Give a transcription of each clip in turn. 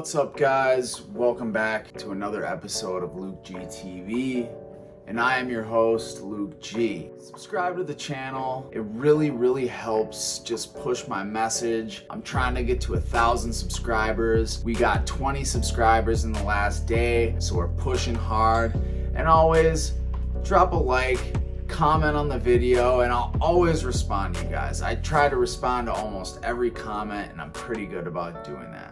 What's up, guys? Welcome back to another episode of Luke G TV, and I am your host, Luke G. Subscribe to the channel. It really helps just push my message. I'm trying to get to 1,000 subscribers. We got 20 subscribers in the last day, so we're pushing hard. And always drop a like, comment on the video, and I'll always respond to you guys. I try to respond to almost every comment, and I'm pretty good about doing that.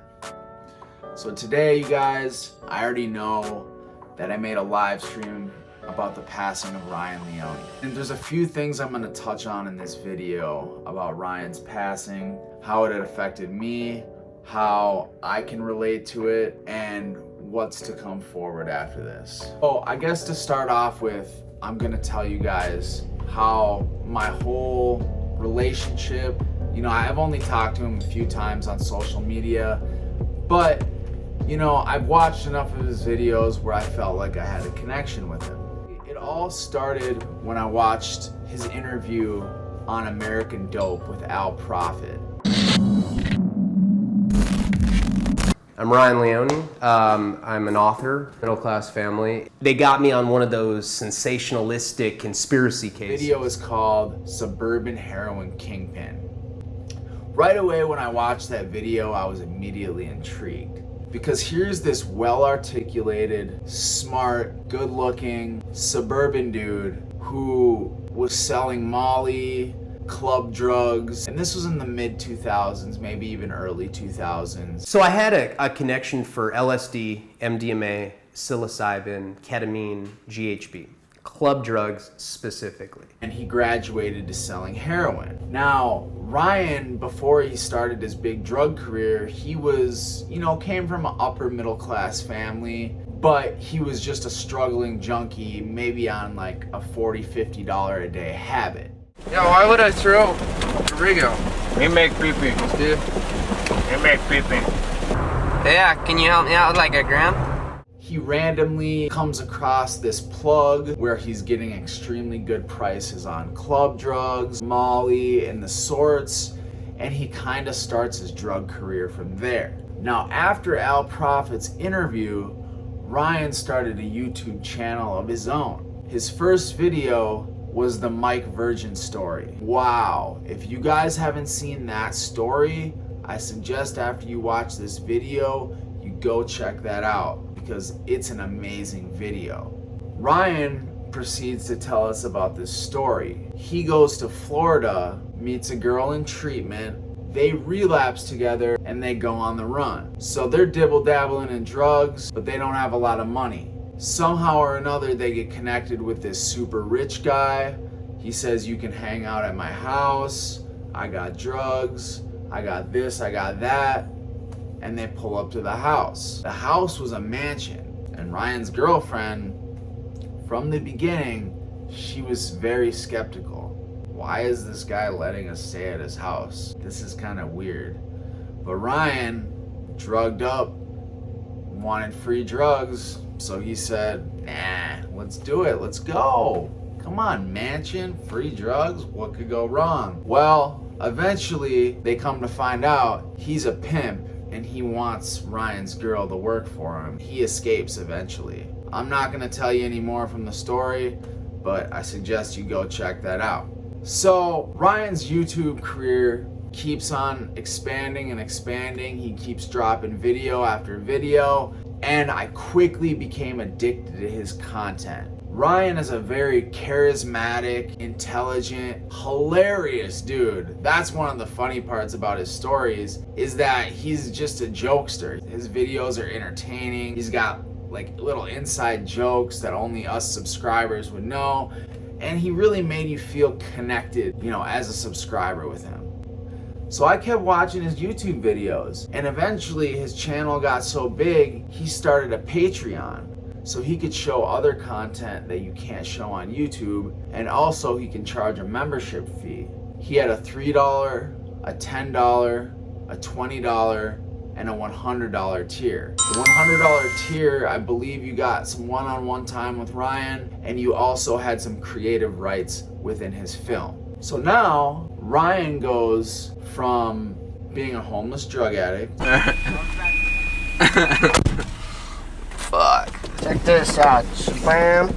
So today, you guys, I already know that I made a live stream about the passing of Ryan Leone. And there's a few things I'm gonna touch on in this video about Ryan's passing, how it had affected me, how I can relate to it, and what's to come forward after this. So I guess to start off with, I'm gonna tell you guys how my whole relationship, I've only talked to him a few times on social media, but I've watched enough of his videos where I felt like I had a connection with him. It all started when I watched his interview on American Dope with Al Prophet. I'm Ryan Leone. I'm an author, middle class family. They got me on one of those sensationalistic conspiracy cases. The video is called Suburban Heroin Kingpin. Right away when I watched that video, I was immediately intrigued. Because here's this well-articulated, smart, good-looking, suburban dude who was selling Molly, club drugs, and this was in the mid-2000s, maybe even early 2000s. So I had a connection for LSD, MDMA, psilocybin, ketamine, GHB. Club drugs specifically. And he graduated to selling heroin. Now, Ryan, before he started his big drug career, he was, came from an upper middle class family, but he was just a struggling junkie, maybe on like a $40, $50 a day habit. Yeah, why would I throw Rigo? We make pee-pee. Dude. We make pee-pee. Yeah, can you help me out with like a gram? He randomly comes across this plug where he's getting extremely good prices on club drugs, Molly, and the sorts, and he kind of starts his drug career from there. Now, after Al Prophet's interview, Ryan started a YouTube channel of his own. His first video was the Mike Virgin story. Wow, if you guys haven't seen that story, I suggest after you watch this video, you go check that out, because it's an amazing video. Ryan proceeds to tell us about this story. He goes to Florida, meets a girl in treatment, they relapse together, and they go on the run. So they're dibble-dabbling in drugs, but they don't have a lot of money. Somehow or another, they get connected with this super rich guy. He says, you can hang out at my house, I got drugs, I got this, I got that. And they pull up to the house. The house was a mansion, and Ryan's girlfriend, from the beginning, she was very skeptical. Why is this guy letting us stay at his house? This is kind of weird. But Ryan, drugged up, wanted free drugs, so he said, nah, let's do it, let's go. Come on, mansion, free drugs, what could go wrong? Well, eventually, they come to find out he's a pimp, and he wants Ryan's girl to work for him. He escapes eventually. I'm not gonna tell you any more from the story, but I suggest you go check that out. So Ryan's YouTube career keeps on expanding and expanding. He keeps dropping video after video, and I quickly became addicted to his content. Ryan is a very charismatic, intelligent, hilarious dude. That's one of the funny parts about his stories, is that he's just a jokester. His videos are entertaining. He's got like little inside jokes that only us subscribers would know. And he really made you feel connected, as a subscriber with him. So I kept watching his YouTube videos, and eventually his channel got so big, he started a Patreon. So he could show other content that you can't show on YouTube, and also he can charge a membership fee. He had a $3, a $10, a $20, and a $100 tier. The $100 tier, I believe you got some one-on-one time with Ryan, and you also had some creative rights within his film. So now, Ryan goes from being a homeless drug addict Fuck. Check this out. Spam.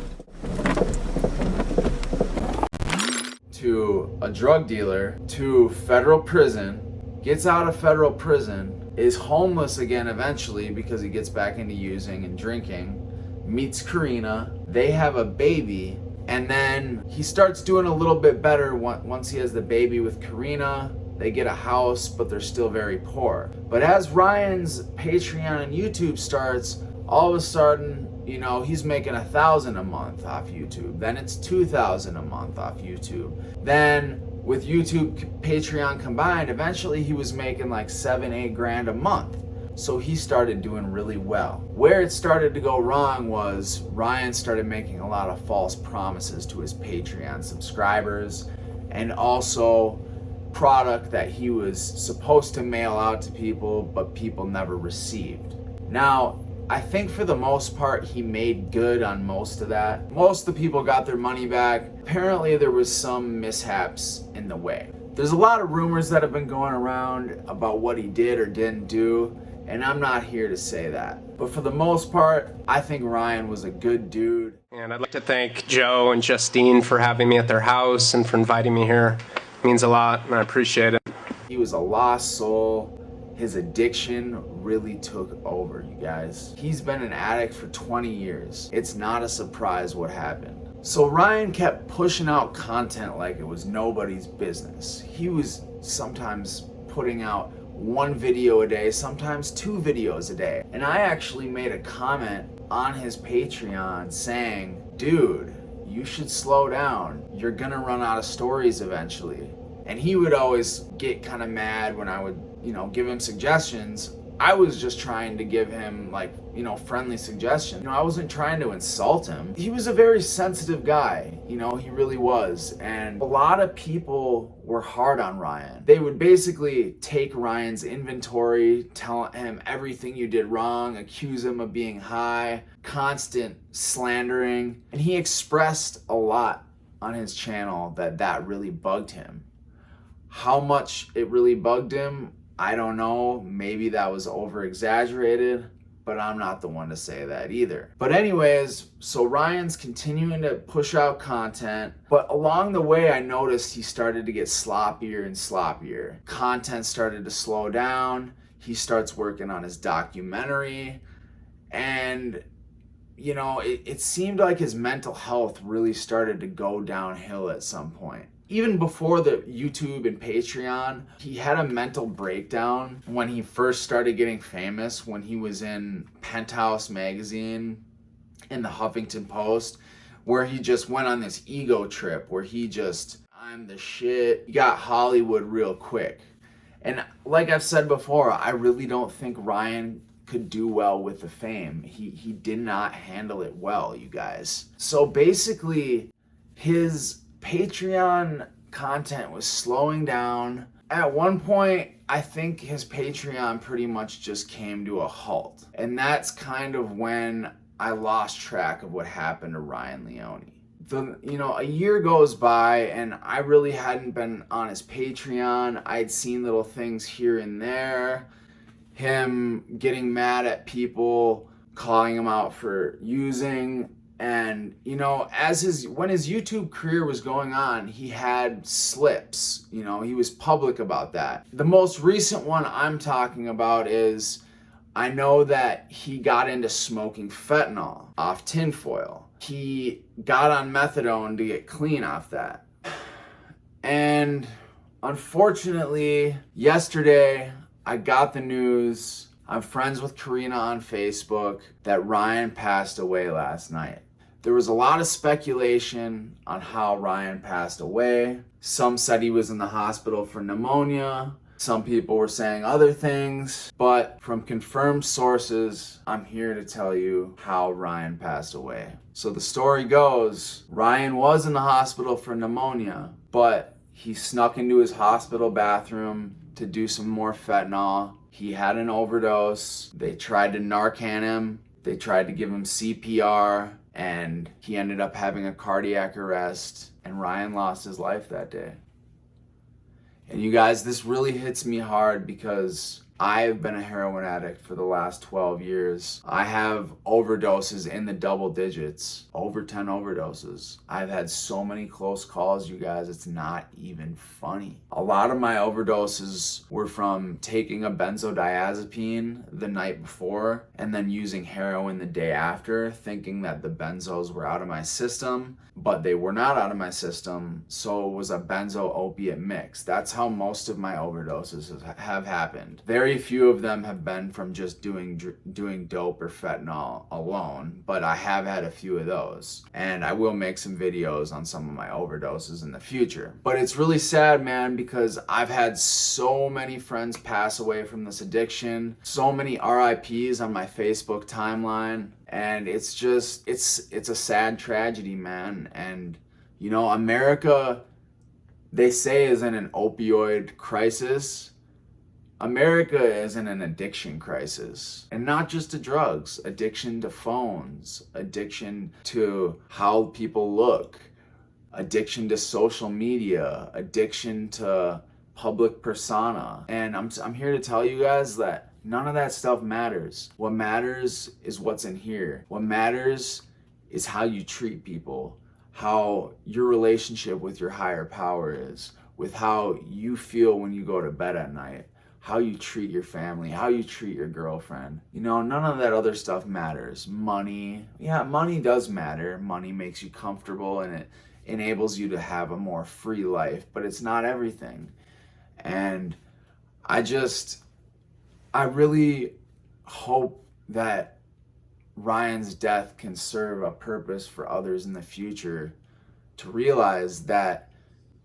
To a drug dealer, to federal prison, gets out of federal prison, is homeless again eventually because he gets back into using and drinking, meets Karina, they have a baby, and then he starts doing a little bit better once he has the baby with Karina. They get a house, but they're still very poor. But as Ryan's Patreon and YouTube starts, all of a sudden, you know, he's making $1,000 a month off YouTube. Then it's $2,000 a month off YouTube. Then with YouTube, Patreon combined, eventually he was making like $7-8 grand a month. So he started doing really well. Where it started to go wrong was Ryan started making a lot of false promises to his Patreon subscribers, and also product that he was supposed to mail out to people, but people never received. Now, I think for the most part, he made good on most of that. Most of the people got their money back. Apparently, there was some mishaps in the way. There's a lot of rumors that have been going around about what he did or didn't do, and I'm not here to say that. But for the most part, I think Ryan was a good dude. And I'd like to thank Joe and Justine for having me at their house and for inviting me here. It means a lot, and I appreciate it. He was a lost soul. His addiction really took over, you guys. He's been an addict for 20 years. It's not a surprise what happened. So Ryan kept pushing out content like it was nobody's business. He was sometimes putting out 1 video a day, sometimes 2 videos a day. And I actually made a comment on his Patreon saying, dude, you should slow down. You're gonna run out of stories eventually. And he would always get kind of mad when I would, you know, give him suggestions. I was just trying to give him, like, you know, friendly suggestions. You know, I wasn't trying to insult him. He was a very sensitive guy, you know, he really was. And a lot of people were hard on Ryan. They would basically take Ryan's inventory, tell him everything you did wrong, accuse him of being high, constant slandering. And he expressed a lot on his channel that really bugged him. How much it really bugged him, I don't know. Maybe that was over exaggerated, but I'm not the one to say that either. But anyways, so Ryan's continuing to push out content, but along the way I noticed he started to get sloppier and sloppier. Content started to slow down. He starts working on his documentary, and you know, it seemed like his mental health really started to go downhill at some point. Even before the YouTube and Patreon, he had a mental breakdown when he first started getting famous, when he was in Penthouse magazine and the Huffington Post, where he just went on this ego trip where he just, I'm the shit. He got Hollywood real quick. And like I've said before, I really don't think Ryan could do well with the fame. He did not handle it well, you guys. So basically, his Patreon content was slowing down. At one point, I think his Patreon pretty much just came to a halt. And that's kind of when I lost track of what happened to Ryan Leone. A year goes by and I really hadn't been on his Patreon. I'd seen little things here and there. Him getting mad at people, calling him out for using. And, you know, when his YouTube career was going on, he had slips. You know, he was public about that. The most recent one I'm talking about is, I know that he got into smoking fentanyl off tinfoil. He got on methadone to get clean off that. And unfortunately, yesterday, I got the news, I'm friends with Karina on Facebook, that Ryan passed away last night. There was a lot of speculation on how Ryan passed away. Some said he was in the hospital for pneumonia. Some people were saying other things. But from confirmed sources, I'm here to tell you how Ryan passed away. So the story goes, Ryan was in the hospital for pneumonia, but he snuck into his hospital bathroom to do some more fentanyl. He had an overdose. They tried to Narcan him. They tried to give him CPR, and he ended up having a cardiac arrest, and Ryan lost his life that day. And you guys, this really hits me hard because I've been a heroin addict for the last 12 years. I have overdoses in the double digits, over 10 overdoses. I've had so many close calls, you guys, it's not even funny. A lot of my overdoses were from taking a benzodiazepine the night before and then using heroin the day after, thinking that the benzos were out of my system, but they were not out of my system, so it was a benzo opiate mix. That's how most of my overdoses have happened. Very few of them have been from just doing dope or fentanyl alone, but I have had a few of those. And I will make some videos on some of my overdoses in the future. But it's really sad, man, because I've had so many friends pass away from this addiction, so many RIPs on my Facebook timeline, and it's just, it's a sad tragedy, man. And you know, America, they say, is in an opioid crisis. America is in an addiction crisis, and not just to drugs, addiction to phones, addiction to how people look, addiction to social media, addiction to public persona. And I'm here to tell you guys that none of that stuff matters. What matters is what's in here. What matters is how you treat people, how your relationship with your higher power is, with how you feel when you go to bed at night, how you treat your family, how you treat your girlfriend. You know, none of that other stuff matters. Money, yeah, money does matter. Money makes you comfortable and it enables you to have a more free life, but it's not everything. And I really hope that Ryan's death can serve a purpose for others in the future to realize that,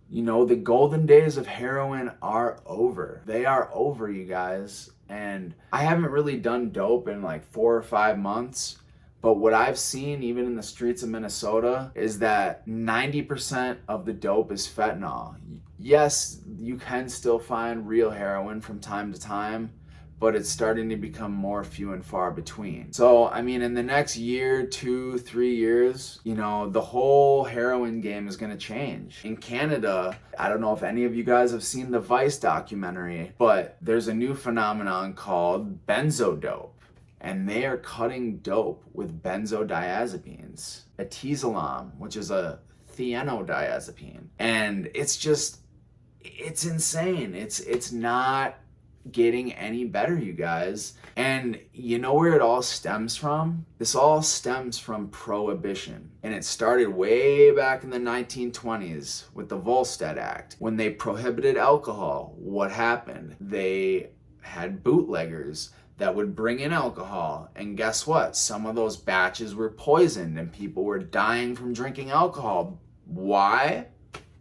you know, the golden days of heroin are over. They are over, you guys. And I haven't really done dope in like 4 or 5 months, but what I've seen even in the streets of Minnesota is that 90% of the dope is fentanyl. Yes, you can still find real heroin from time to time, but it's starting to become more few and far between. So, I mean, in the next year, 2, 3 years, you know, the whole heroin game is gonna change. In Canada, I don't know if any of you guys have seen the Vice documentary, but there's a new phenomenon called benzodope. And they are cutting dope with benzodiazepines, atizolam, which is a thienodiazepine. And it's just, it's insane. It's not getting any better, you guys. And you know where it all stems from? This all stems from prohibition. And it started way back in the 1920s with the Volstead Act. When they prohibited alcohol, what happened? They had bootleggers that would bring in alcohol, and guess what? Some of those batches were poisoned and people were dying from drinking alcohol. Why?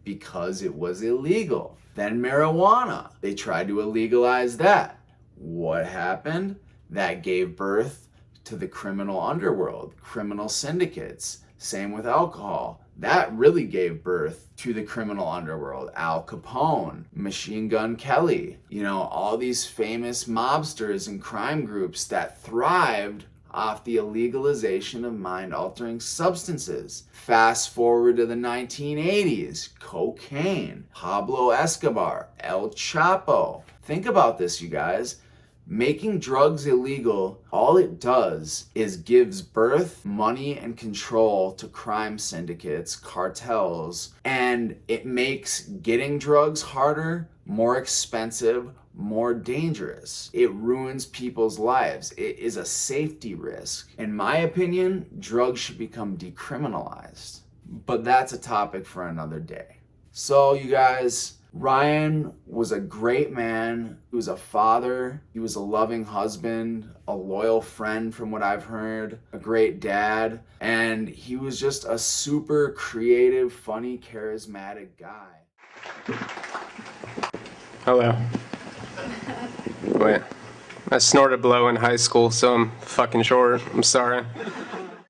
Because it was illegal. Then marijuana, they tried to illegalize that. What happened? That gave birth to the criminal underworld, criminal syndicates. Same with alcohol. That really gave birth to the criminal underworld. Al Capone, Machine Gun Kelly, you know, all these famous mobsters and crime groups that thrived off the illegalization of mind-altering substances. Fast forward to the 1980s, cocaine, Pablo Escobar, El Chapo. Think about this, you guys. Making drugs illegal, all it does is gives birth, money, and control to crime syndicates, cartels, and it makes getting drugs harder, more expensive, more dangerous. It ruins people's lives. It is a safety risk. In my opinion, drugs should become decriminalized. But that's a topic for another day. So, you guys, Ryan was a great man. He was a father. He was a loving husband, a loyal friend from what I've heard, a great dad, and he was just a super creative, funny, charismatic guy. Hello. Wait. I snorted blow in high school, so I'm fucking short. I'm sorry.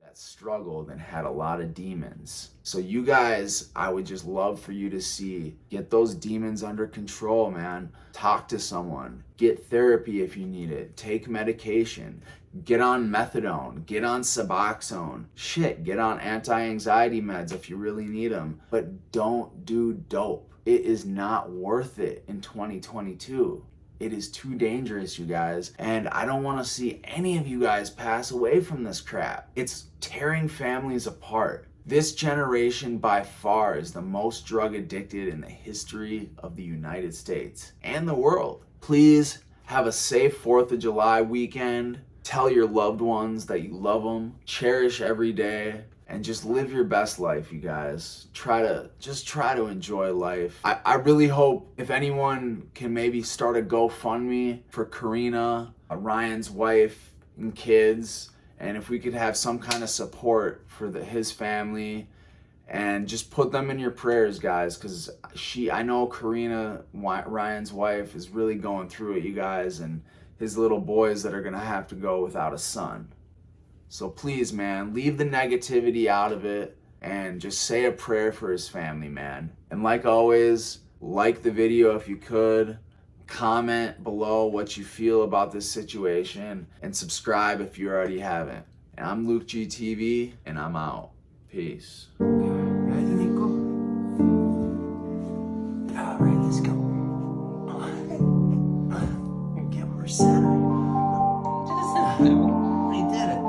That struggled and had a lot of demons. So you guys, I would just love for you to see, get those demons under control, man. Talk to someone. Get therapy if you need it. Take medication. Get on methadone. Get on Suboxone. Shit, get on anti-anxiety meds if you really need them. But don't do dope. It is not worth it in 2022. It is too dangerous, you guys. And I don't want to see any of you guys pass away from this crap. It's tearing families apart. This generation by far is the most drug addicted in the history of the United States and the world. Please have a safe 4th of July weekend. Tell your loved ones that you love them. Cherish every day. And just live your best life, you guys. Try to enjoy life. I really hope if anyone can maybe start a GoFundMe for Karina, Ryan's wife and kids, and if we could have some kind of support for his family, and just put them in your prayers, guys, because I know Karina, Ryan's wife, is really going through it, you guys, and his little boys that are gonna have to go without a son. So please, man, leave the negativity out of it and just say a prayer for his family, man. And like always, like the video if you could, comment below what you feel about this situation, and subscribe if you already haven't. And I'm Luke GTV, and I'm out. Peace. Ready, Nico? All right, let's go. Get more center. He did it.